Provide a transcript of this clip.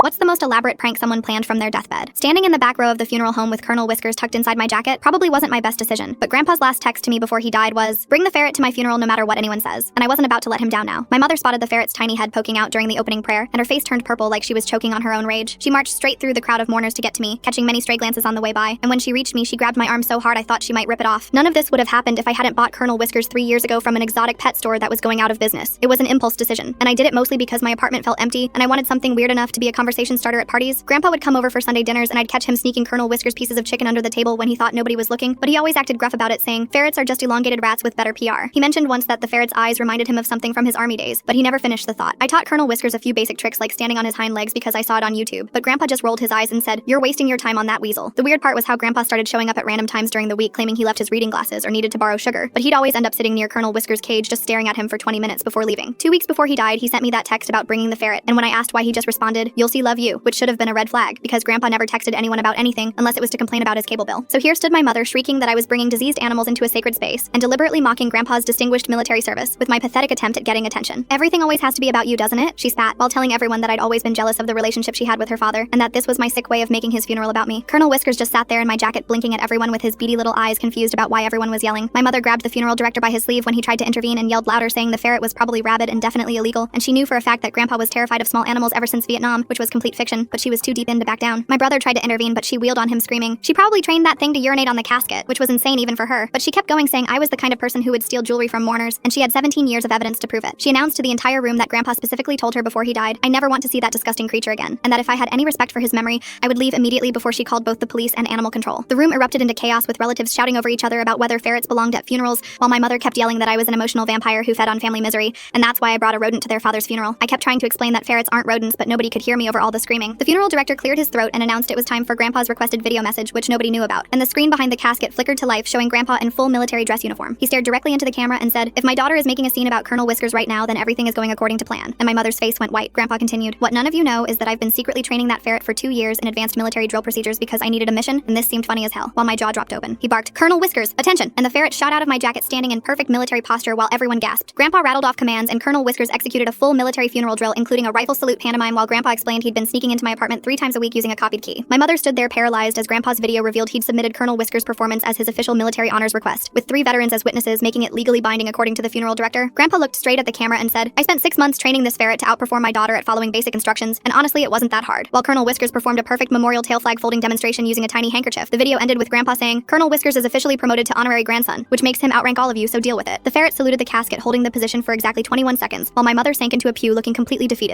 What's the most elaborate prank someone planned from their deathbed? Standing in the back row of the funeral home with Colonel Whiskers tucked inside my jacket probably wasn't my best decision, but Grandpa's last text to me before he died was, "Bring the ferret to my funeral no matter what anyone says," and I wasn't about to let him down now. My mother spotted the ferret's tiny head poking out during the opening prayer, and her face turned purple like she was choking on her own rage. She marched straight through the crowd of mourners to get to me, catching many stray glances on the way by, and when she reached me, she grabbed my arm so hard I thought she might rip it off. None of this would have happened if I hadn't bought Colonel Whiskers 3 years ago from an exotic pet store that was going out of business. It was an impulse decision, and I did it mostly because my apartment felt empty, and I wanted something weird enough to be a conversation starter at parties. Grandpa would come over for Sunday dinners and I'd catch him sneaking Colonel Whiskers pieces of chicken under the table when he thought nobody was looking, but he always acted gruff about it, saying, "Ferrets are just elongated rats with better PR." He mentioned once that the ferret's eyes reminded him of something from his army days, but he never finished the thought. I taught Colonel Whiskers a few basic tricks like standing on his hind legs because I saw it on YouTube, but Grandpa just rolled his eyes and said, "You're wasting your time on that weasel." The weird part was how Grandpa started showing up at random times during the week claiming he left his reading glasses or needed to borrow sugar, but he'd always end up sitting near Colonel Whiskers' cage just staring at him for 20 minutes before leaving. 2 weeks before he died, he sent me that text about bringing the ferret, and when I asked why, he just responded, "You'll see, love you," which should have been a red flag because Grandpa never texted anyone about anything unless it was to complain about his cable bill. So here stood my mother shrieking that I was bringing diseased animals into a sacred space and deliberately mocking Grandpa's distinguished military service with my pathetic attempt at getting attention. "Everything always has to be about you, doesn't it?" she spat, while telling everyone that I'd always been jealous of the relationship she had with her father and that this was my sick way of making his funeral about me. Colonel Whiskers just sat there in my jacket blinking at everyone with his beady little eyes, confused about why everyone was yelling. My mother grabbed the funeral director by his sleeve when he tried to intervene and yelled louder, saying the ferret was probably rabid and definitely illegal, and she knew for a fact that Grandpa was terrified of small animals ever since Vietnam, which was complete fiction, but she was too deep in to back down. My brother tried to intervene, but she wheeled on him screaming, "She probably trained that thing to urinate on the casket," which was insane even for her, but she kept going, saying I was the kind of person who would steal jewelry from mourners, and she had 17 years of evidence to prove it. She announced to the entire room that Grandpa specifically told her before he died, "I never want to see that disgusting creature again," and that if I had any respect for his memory, I would leave immediately before she called both the police and animal control. The room erupted into chaos with relatives shouting over each other about whether ferrets belonged at funerals, while my mother kept yelling that I was an emotional vampire who fed on family misery, and that's why I brought a rodent to their father's funeral. I kept trying to explain that ferrets aren't rodents, but nobody could hear me over all the screaming. The funeral director cleared his throat and announced it was time for Grandpa's requested video message, which nobody knew about, and the screen behind the casket flickered to life, showing Grandpa in full military dress uniform. He stared directly into the camera and said, "If my daughter is making a scene about Colonel Whiskers right now, then everything is going according to plan." And my mother's face went white. Grandpa continued, "What none of you know is that I've been secretly training that ferret for 2 years in advanced military drill procedures because I needed a mission, and this seemed funny as hell." While my jaw dropped open, he barked, "Colonel Whiskers, attention!" and the ferret shot out of my jacket standing in perfect military posture while everyone gasped. Grandpa rattled off commands and Colonel Whiskers executed a full military funeral drill, including a rifle salute pantomime, while Grandpa explained he'd been sneaking into my apartment 3 times a week using a copied key. My mother stood there paralyzed as Grandpa's video revealed he'd submitted Colonel Whiskers' performance as his official military honors request, with 3 veterans as witnesses, making it legally binding according to the funeral director. Grandpa looked straight at the camera and said, "I spent 6 months training this ferret to outperform my daughter at following basic instructions, and honestly it wasn't that hard." While Colonel Whiskers performed a perfect memorial tail flag folding demonstration using a tiny handkerchief, the video ended with Grandpa saying, "Colonel Whiskers is officially promoted to honorary grandson, which makes him outrank all of you, so deal with it." The ferret saluted the casket, holding the position for exactly 21 seconds, while my mother sank into a pew looking completely defeated.